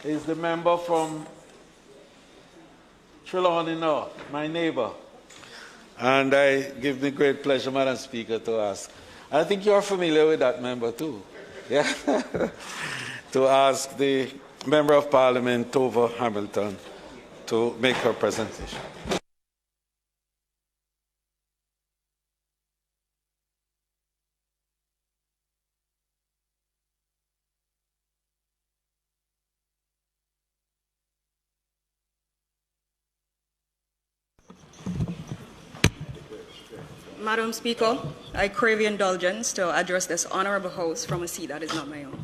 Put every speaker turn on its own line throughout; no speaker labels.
is the member from Trelawney North, my neighbor. And I give me great pleasure, Madam Speaker, to ask. I think you're familiar with that member too. Yeah. To ask the Member of Parliament, Tova Hamilton, to make her presentation.
Madam Speaker, I crave your indulgence to address this honorable House from a seat that is not my own.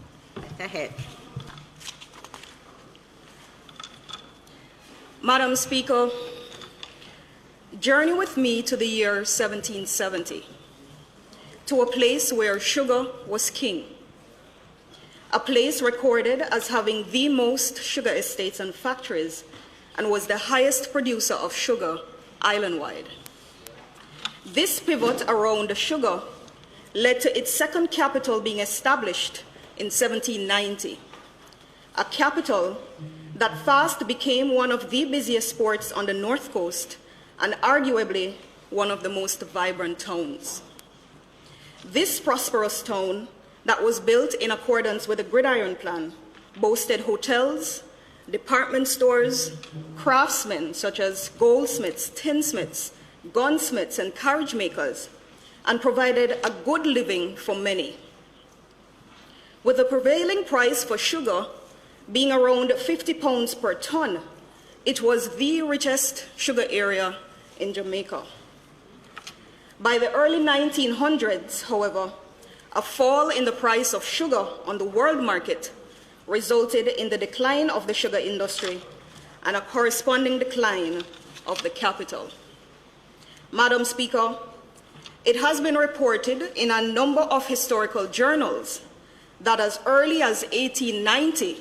Go ahead.
Madam Speaker, journey with me to the year 1770, to a place where sugar was king, a place recorded as having the most sugar estates and factories and was the highest producer of sugar island-wide. This pivot around sugar led to its second capital being established in 1790, a capital that fast became one of the busiest ports on the North Coast and arguably one of the most vibrant towns. This prosperous town that was built in accordance with the Gridiron Plan boasted hotels, department stores, craftsmen such as goldsmiths, tinsmiths, gunsmiths, and carriage makers, and provided a good living for many. With the prevailing price for sugar being around 50 pounds per ton, it was the richest sugar area in Jamaica. By the early 1900s, however, a fall in the price of sugar on the world market resulted in the decline of the sugar industry and a corresponding decline of the capital. Madam Speaker, it has been reported in a number of historical journals that as early as 1890,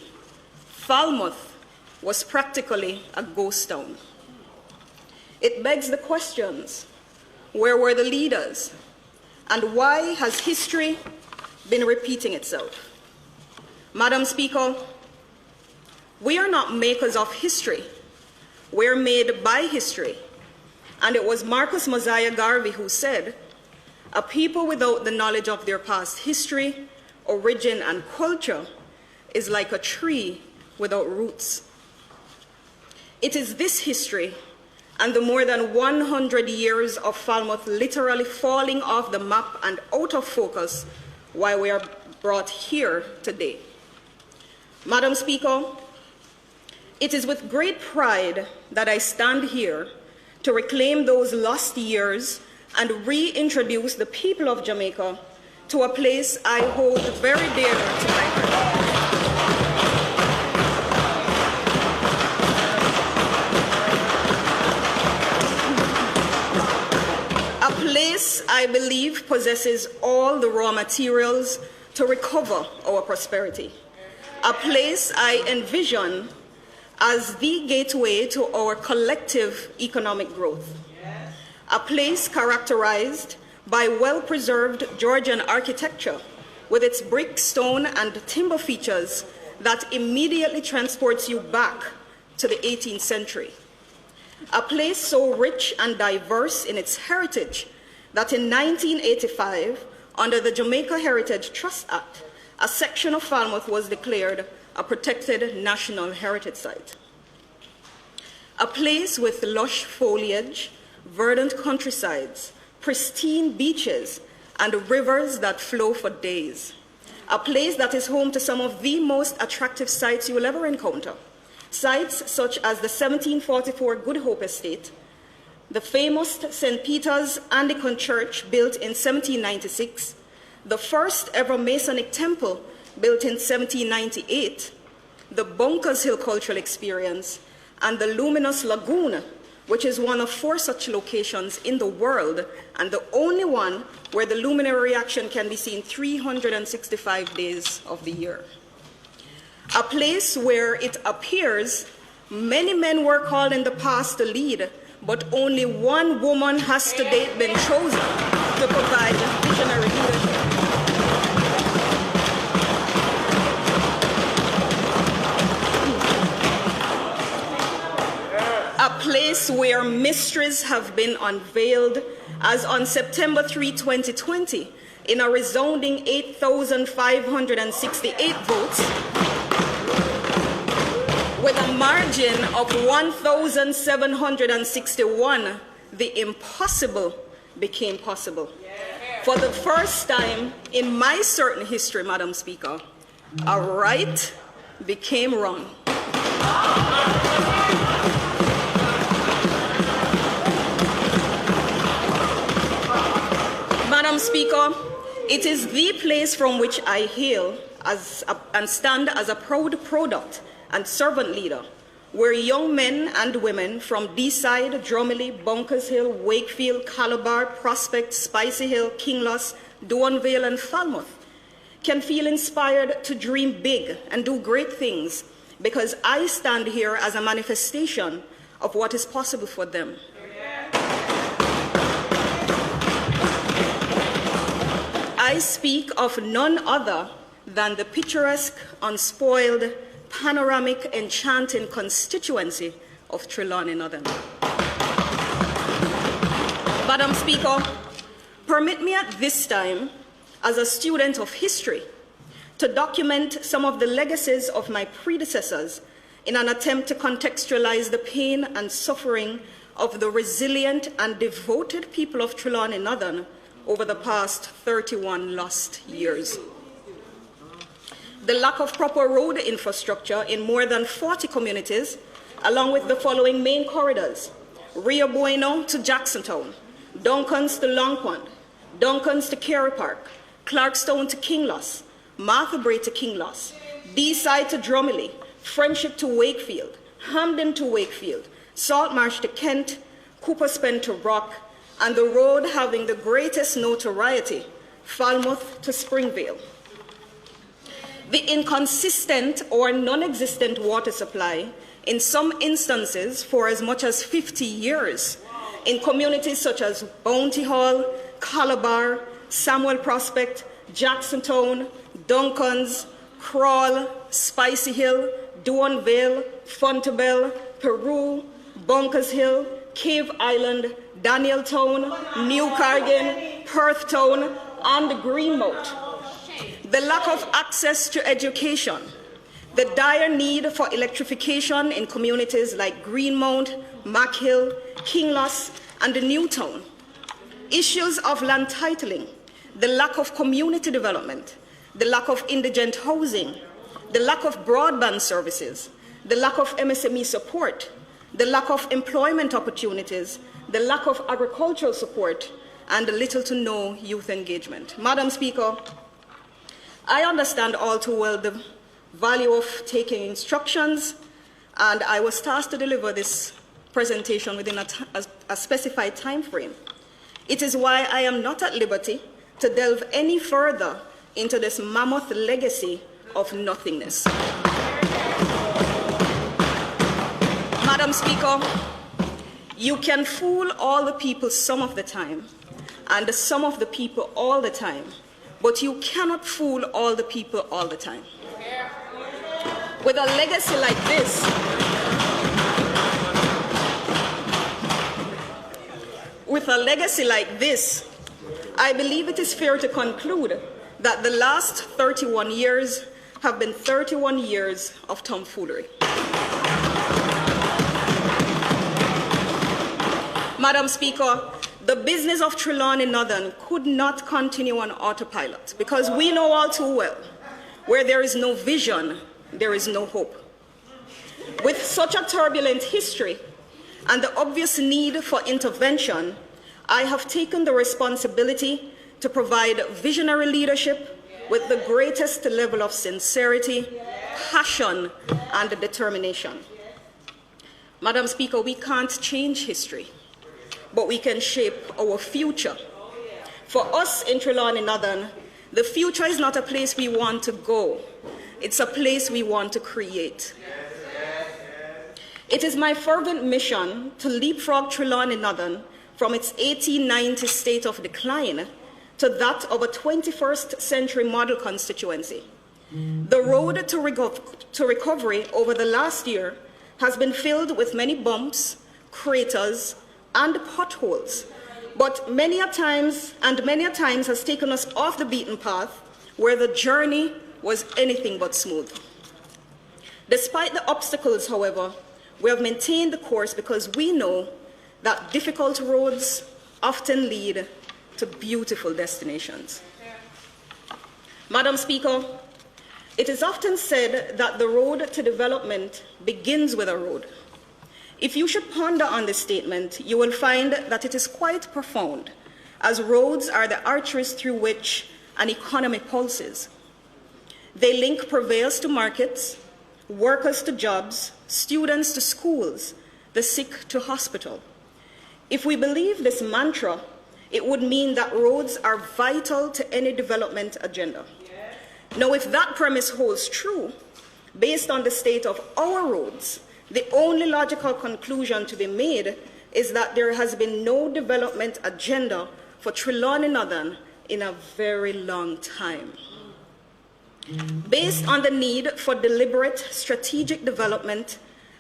Falmouth was practically a ghost town. It begs the questions, where were the leaders? And why has history been repeating itself? Madam Speaker, we are not makers of history. We're made by history. And it was Marcus Mosiah Garvey who said, "A people without the knowledge of their past history, origin, and culture is like a tree without roots." It is this history and the more than 100 years of Falmouth literally falling off the map and out of focus why we are brought here today. Madam Speaker, it is with great pride that I stand here to reclaim those lost years and reintroduce the people of Jamaica to a place I hold very dear to my heart. A place I believe possesses all the raw materials to recover our prosperity. A place I envision as the gateway to our collective economic growth. A place characterized by well-preserved Georgian architecture with its brick, stone, and timber features that immediately transports you back to the 18th century. A place so rich and diverse in its heritage that in 1985, under the Jamaica Heritage Trust Act, a section of Falmouth was declared a protected national heritage site. A place with lush foliage, verdant countrysides, pristine beaches, and rivers that flow for days. A place that is home to some of the most attractive sites you will ever encounter. Sites such as the 1744 Good Hope Estate, the famous St. Peter's Anglican Church built in 1796, the first ever Masonic temple built in 1798, the Bunkers Hill Cultural Experience, and the Luminous Lagoon, which is one of 4 such locations in the world, and the only one where the luminary reaction can be seen 365 days of the year. A place where it appears many men were called in the past to lead, but only one woman has to date been chosen to provide visionary leadership. place where mysteries have been unveiled, as on September 3, 2020, in a resounding 8,568 votes, with a margin of 1,761, the impossible became possible. For the first time in my certain history, Madam Speaker, a right became wrong. Madam Speaker, it is the place from which I hail and stand as a proud product and servant leader, where young men and women from Deeside, Drumley, Bunkers Hill, Wakefield, Calabar, Prospect, Spicy Hill, Kinloss, Duanvale, and Falmouth can feel inspired to dream big and do great things, because I stand here as a manifestation of what is possible for them. I speak of none other than the picturesque, unspoiled, panoramic, enchanting constituency of Trelawney Northern. Madam Speaker, permit me at this time, as a student of history, to document some of the legacies of my predecessors in an attempt to contextualize the pain and suffering of the resilient and devoted people of Trelawney Northern over the past 31 lost years. The lack of proper road infrastructure in more than 40 communities, along with the following main corridors: Rio Bueno to Jacksontown, Duncans to Long Pond, Duncans to Carey Park, Clarkstone to Kinloss, Martha Bray to Kinloss, Deeside to Drumley, Friendship to Wakefield, Hamden to Wakefield, Saltmarsh to Kent, Cooperspen to Rock, and the road having the greatest notoriety, Falmouth to Springvale. The inconsistent or non-existent water supply, in some instances for as much as 50 years, in communities such as Bounty Hall, Calabar, Samuel Prospect, Jacksontown, Duncans, Crawl, Spicy Hill, Duanvale, Fontebelle, Peru, Bunkers Hill, Cave Island, Danieltown, New Cargan, Perthtown, and Greenmount. The lack of access to education, the dire need for electrification in communities like Greenmount, Mackhill, Kinloss, and Newtown. Issues of land titling, the lack of community development, the lack of indigent housing, the lack of broadband services, the lack of MSME support, the lack of employment opportunities, the lack of agricultural support, and little to no youth engagement. Madam Speaker, I understand all too well the value of taking instructions, and I was tasked to deliver this presentation within a specified time frame. It is why I am not at liberty to delve any further into this mammoth legacy of nothingness. Madam Speaker, you can fool all the people some of the time, and some of the people all the time, but you cannot fool all the people all the time. With a legacy like this, I believe it is fair to conclude that the last 31 years have been 31 years of tomfoolery. Madam Speaker, the business of Trelawney Northern could not continue on autopilot, because we know all too well, where there is no vision, there is no hope. With such a turbulent history and the obvious need for intervention, I have taken the responsibility to provide visionary leadership with the greatest level of sincerity, passion, and determination. Madam Speaker, we can't change history, but we can shape our future. For us in Trelawney Northern, the future is not a place we want to go. It's a place we want to create. It is my fervent mission to leapfrog Trelawney Northern from its 1890 state of decline to that of a 21st century model constituency. The road to recovery over the last year has been filled with many bumps, craters, and potholes, but many a times has taken us off the beaten path where the journey was anything but smooth. Despite the obstacles, however, we have maintained the course because we know that difficult roads often lead to beautiful destinations. Madam Speaker, it is often said that the road to development begins with a road. If you should ponder on this statement, you will find that it is quite profound, as roads are the arteries through which an economy pulses. They link purveyors to markets, workers to jobs, students to schools, the sick to hospital. If we believe this mantra, it would mean that roads are vital to any development agenda. Now, if that premise holds true, based on the state of our roads, the only logical conclusion to be made is that there has been no development agenda for Trelawney Northern in a very long time. Based on the need for deliberate strategic development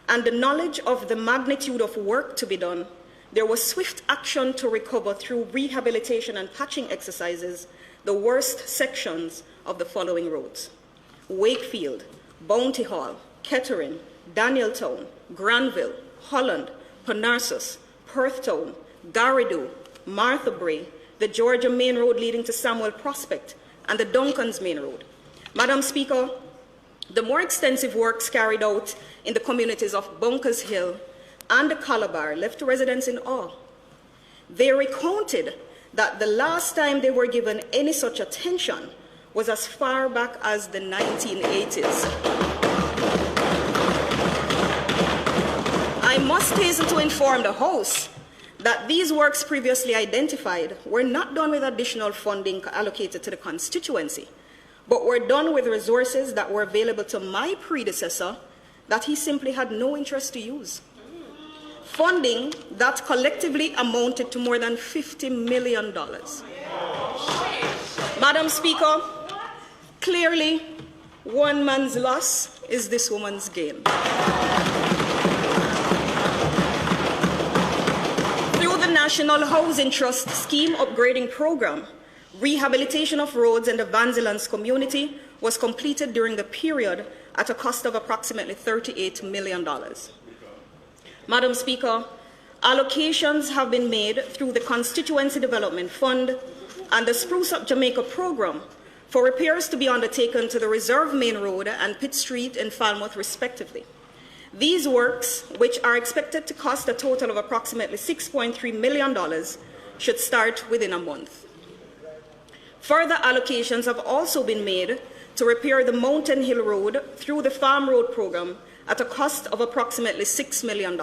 and the knowledge of the magnitude of work to be done, there was swift action to recover through rehabilitation and patching exercises the worst sections of the following roads: Wakefield, Bounty Hall, Kettering, Danieltown, Granville, Holland, Panarsus, Perthtown, Garrido, Martha Bray, the Georgia Main Road leading to Samuel Prospect, and the Duncans Main Road. Madam Speaker, the more extensive works carried out in the communities of Bunkers Hill and the Calabar left residents in awe. They recounted that the last time they were given any such attention was as far back as the 1980s. I must hasten to inform the House that these works previously identified were not done with additional funding allocated to the constituency, but were done with resources that were available to my predecessor that he simply had no interest to use. Funding that collectively amounted to more than $50 million. Madam Speaker, clearly, one man's loss is this woman's gain. Through the National Housing Trust Scheme Upgrading Program, rehabilitation of roads in the Vanzilans community was completed during the period at a cost of approximately $38 million. Madam Speaker, allocations have been made through the Constituency Development Fund and the Spruce Up Jamaica program for repairs to be undertaken to the Reserve Main Road and Pitt Street in Falmouth, respectively. These works, which are expected to cost a total of approximately $6.3 million, should start within a month. Further allocations have also been made to repair the Mountain Hill Road through the Farm Road program at a cost of approximately $6 million.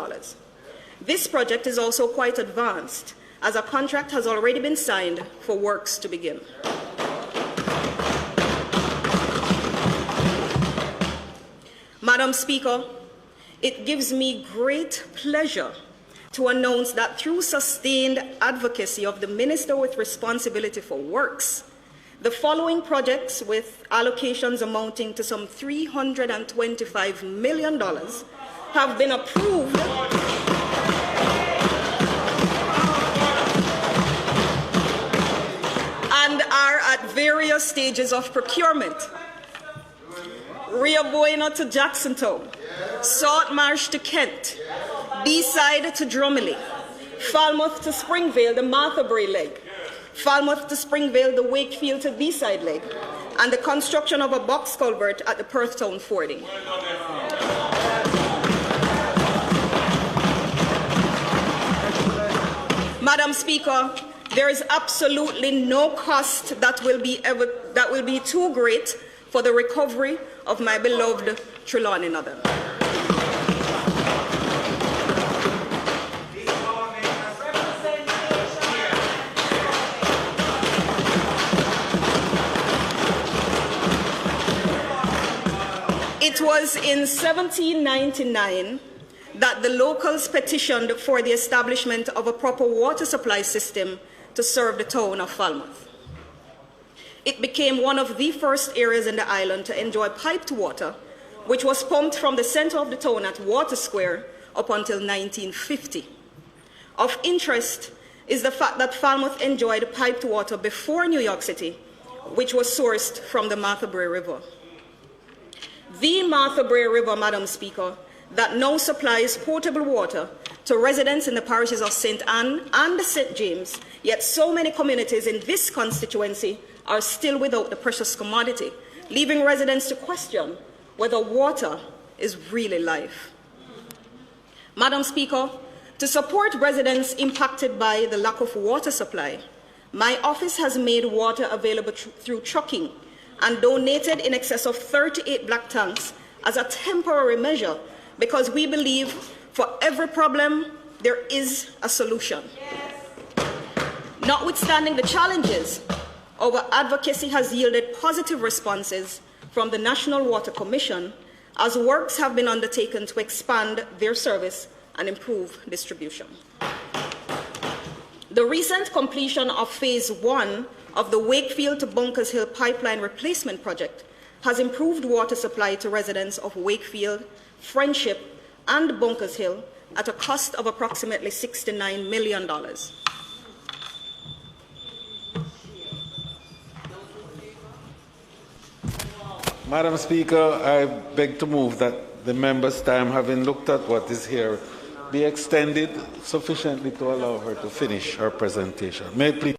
This project is also quite advanced, as a contract has already been signed for works to begin. Madam Speaker, it gives me great pleasure to announce that through sustained advocacy of the Minister with responsibility for works, the following projects with allocations amounting to some $325 million have been approved and are at various stages of procurement. Rio Buena to Jacksontown, Salt Marsh to Kent, D-Side to Drumley, Falmouth to Springvale, the Martha Bray leg, Falmouth to Springvale, the Wakefield to D-Side leg, and the construction of a box culvert at the Perthtown fording. Madam Speaker, there is absolutely no cost that will be too great for the recovery of my beloved Trelawney Northern. It was in 1799 that the locals petitioned for the establishment of a proper water supply system to serve the town of Falmouth. It became one of the first areas in the island to enjoy piped water, which was pumped from the center of the town at Water Square up until 1950. Of interest is the fact that Falmouth enjoyed piped water before New York City, which was sourced from the Martha Brae River. The Martha Brae River, Madam Speaker, that now supplies potable water to residents in the parishes of St. Anne and St. James, yet so many communities in this constituency are still without the precious commodity, leaving residents to question whether water is really life. Madam Speaker, to support residents impacted by the lack of water supply, my office has made water available through trucking and donated in excess of 38 black tanks as a temporary measure, because we believe for every problem, there is a solution. Yes. Notwithstanding the challenges, our advocacy has yielded positive responses from the National Water Commission, as works have been undertaken to expand their service and improve distribution. The recent completion of Phase 1 of the Wakefield to Bunkers Hill pipeline replacement project has improved water supply to residents of Wakefield, Friendship, and Bunkers Hill at a cost of approximately $69 million.
Madam Speaker, I beg to move that the member's time, having looked at what is here, be extended sufficiently to allow her to finish her presentation. May it please.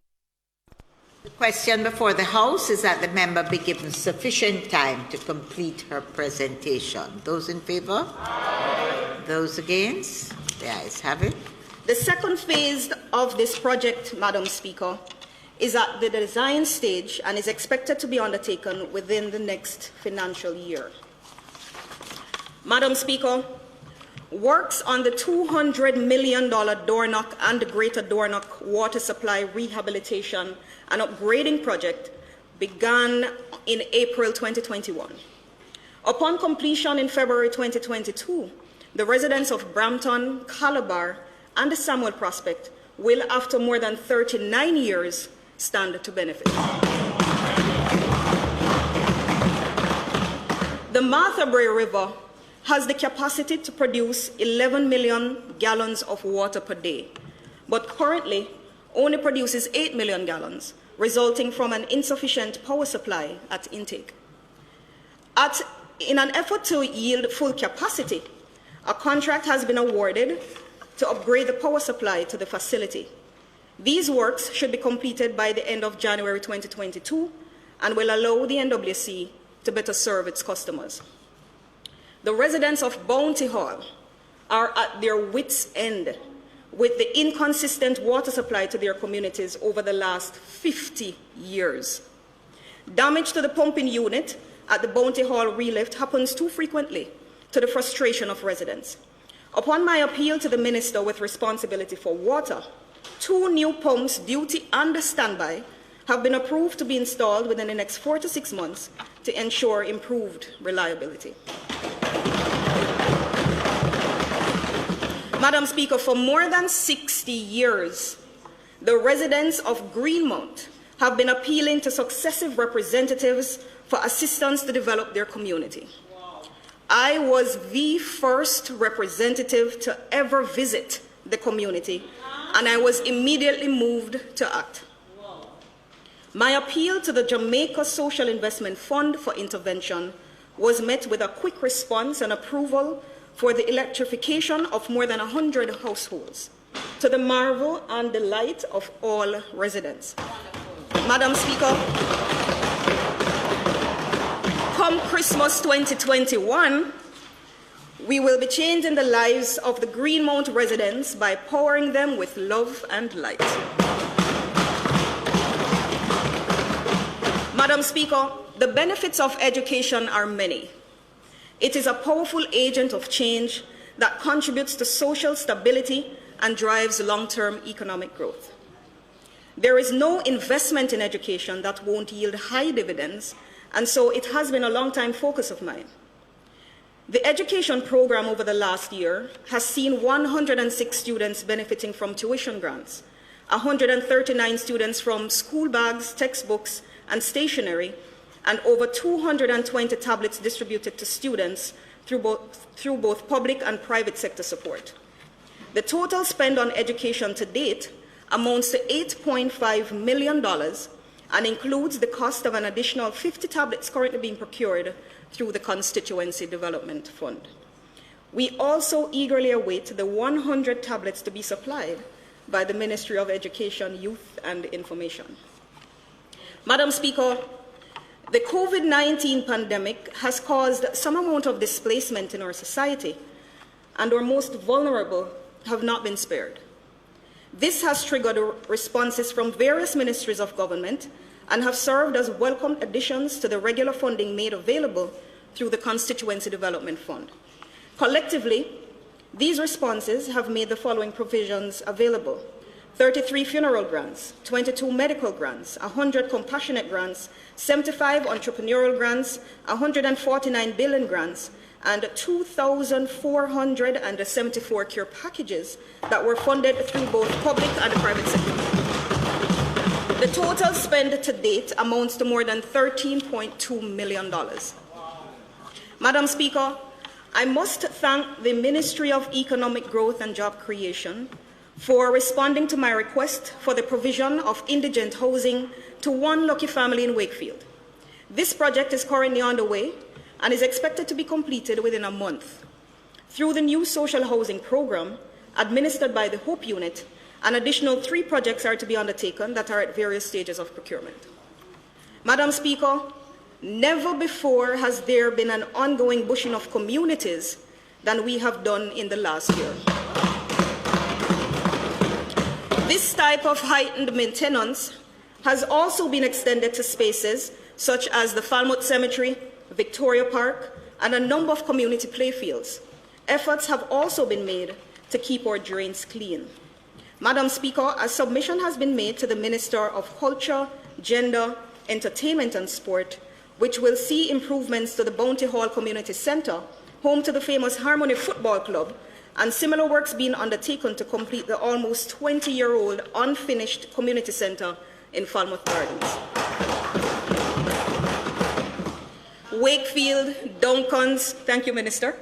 The question before the House is that the member be given sufficient time to complete her presentation. Those in favour? Aye. Those against? The ayes have it.
The second phase of this project, Madam Speaker, is at the design stage and is expected to be undertaken within the next financial year. Madam Speaker, works on the $200 million Dornoch and Greater Dornoch water supply rehabilitation and upgrading project began in April 2021. Upon completion in February 2022, the residents of Brampton, Calabar, and the Samuel Prospect will, after more than 39 years, stand to benefit. The Martha Brae River has the capacity to produce 11 million gallons of water per day, but currently only produces 8 million gallons, resulting from an insufficient power supply at intake. In an effort to yield full capacity, a contract has been awarded to upgrade the power supply to the facility. These works should be completed by the end of January 2022 and will allow the NWC to better serve its customers. The residents of Bounty Hall are at their wits' end with the inconsistent water supply to their communities over the last 50 years. Damage to the pumping unit at the Bounty Hall relift happens too frequently, to the frustration of residents. Upon my appeal to the Minister with responsibility for water, 2 new pumps, duty and standby, have been approved to be installed within the next 4 to 6 months to ensure improved reliability. Madam Speaker, for more than 60 years, the residents of Greenmount have been appealing to successive representatives for assistance to develop their community. I was the first representative to ever visit the community, and I was immediately moved to act. My appeal to the Jamaica Social Investment Fund for intervention was met with a quick response and approval for the electrification of more than 100 households, to the marvel and delight of all residents. Madam Speaker, come Christmas 2021, we will be changing the lives of the Greenmount residents by powering them with love and light. Madam Speaker, the benefits of education are many. It is a powerful agent of change that contributes to social stability and drives long-term economic growth. There is no investment in education that won't yield high dividends, and so it has been a long-time focus of mine. The education program over the last year has seen 106 students benefiting from tuition grants, 139 students from school bags, textbooks, and stationery, and over 220 tablets distributed to students through both public and private sector support. The total spend on education to date amounts to $8.5 million and includes the cost of an additional 50 tablets currently being procured through the Constituency Development Fund. We also eagerly await the 100 tablets to be supplied by the Ministry of Education, Youth and Information. Madam Speaker, the COVID-19 pandemic has caused some amount of displacement in our society, and our most vulnerable have not been spared. This has triggered responses from various ministries of government and have served as welcome additions to the regular funding made available through the Constituency Development Fund. Collectively, these responses have made the following provisions available: 33 funeral grants, 22 medical grants, 100 compassionate grants, 75 entrepreneurial grants, 149 billion grants, and 2,474 care packages that were funded through both public and private sector. The total spend to date amounts to more than $13.2 million. Madam Speaker, I must thank the Ministry of Economic Growth and Job Creation for responding to my request for the provision of indigent housing to one lucky family in Wakefield. This project is currently underway and is expected to be completed within a month. Through the new social housing program administered by the Hope Unit, an additional 3 projects are to be undertaken that are at various stages of procurement. Madam Speaker, never before has there been an ongoing bushing of communities than we have done in the last year. This type of heightened maintenance has also been extended to spaces such as the Falmouth Cemetery, Victoria Park, and a number of community playfields. Efforts have also been made to keep our drains clean. Madam Speaker, a submission has been made to the Minister of Culture, Gender, Entertainment and Sport, which will see improvements to the Bounty Hall Community Centre, home to the famous Harmony Football Club, and similar works being undertaken to complete the almost 20-year-old unfinished community centre in Falmouth Gardens. Wakefield, Duncans, thank you, Minister.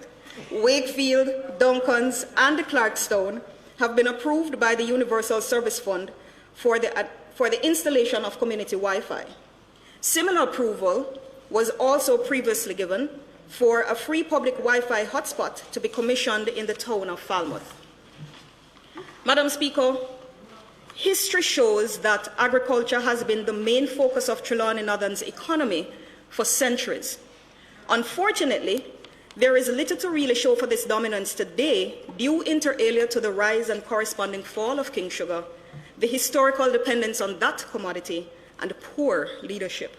Wakefield, Duncans, and Clarkstown have been approved by the Universal Service Fund for the installation of community Wi-Fi. Similar approval was also previously given for a free public Wi-Fi hotspot to be commissioned in the town of Falmouth. Madam Speaker, history shows that agriculture has been the main focus of Trelawney Northern's economy for centuries. Unfortunately, there is little to really show for this dominance today, due inter alia to the rise and corresponding fall of King Sugar, the historical dependence on that commodity, and poor leadership.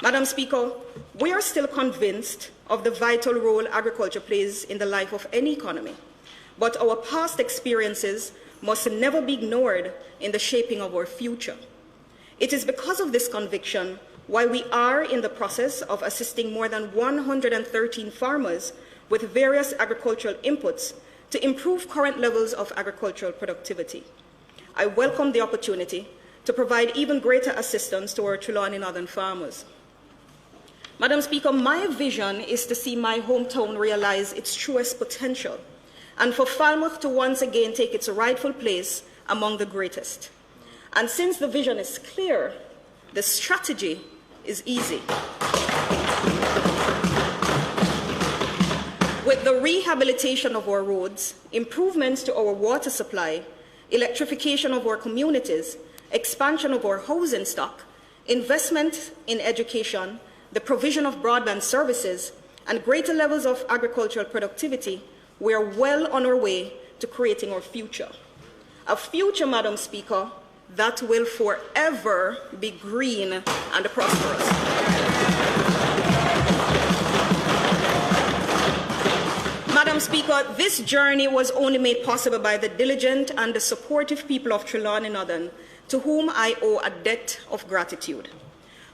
Madam Speaker, we are still convinced of the vital role agriculture plays in the life of any economy, but our past experiences must never be ignored in the shaping of our future. It is because of this conviction why we are in the process of assisting more than 113 farmers with various agricultural inputs to improve current levels of agricultural productivity. I welcome the opportunity to provide even greater assistance to our Trelawney Northern farmers. Madam Speaker, my vision is to see my hometown realize its truest potential and for Falmouth to once again take its rightful place among the greatest. And since the vision is clear, the strategy is easy. With the rehabilitation of our roads, improvements to our water supply, electrification of our communities, expansion of our housing stock, investment in education, the provision of broadband services, and greater levels of agricultural productivity, we are well on our way to creating our future. A future, Madam Speaker, that will forever be green and prosperous. Madam Speaker, this journey was only made possible by the diligent and the supportive people of Trelawney Northern, to whom I owe a debt of gratitude.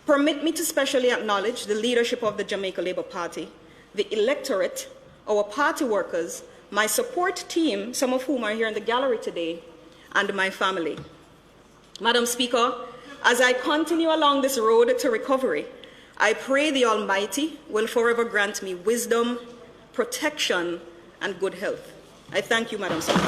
Permit me to specially acknowledge the leadership of the Jamaica Labour Party, the electorate, our party workers, my support team, some of whom are here in the gallery today, and my family. Madam Speaker, as I continue along this road to recovery, I pray the Almighty will forever grant me wisdom, protection, and good health. I thank you, Madam Speaker.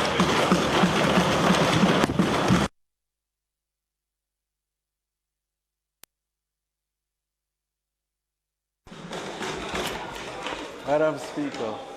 Madam Speaker.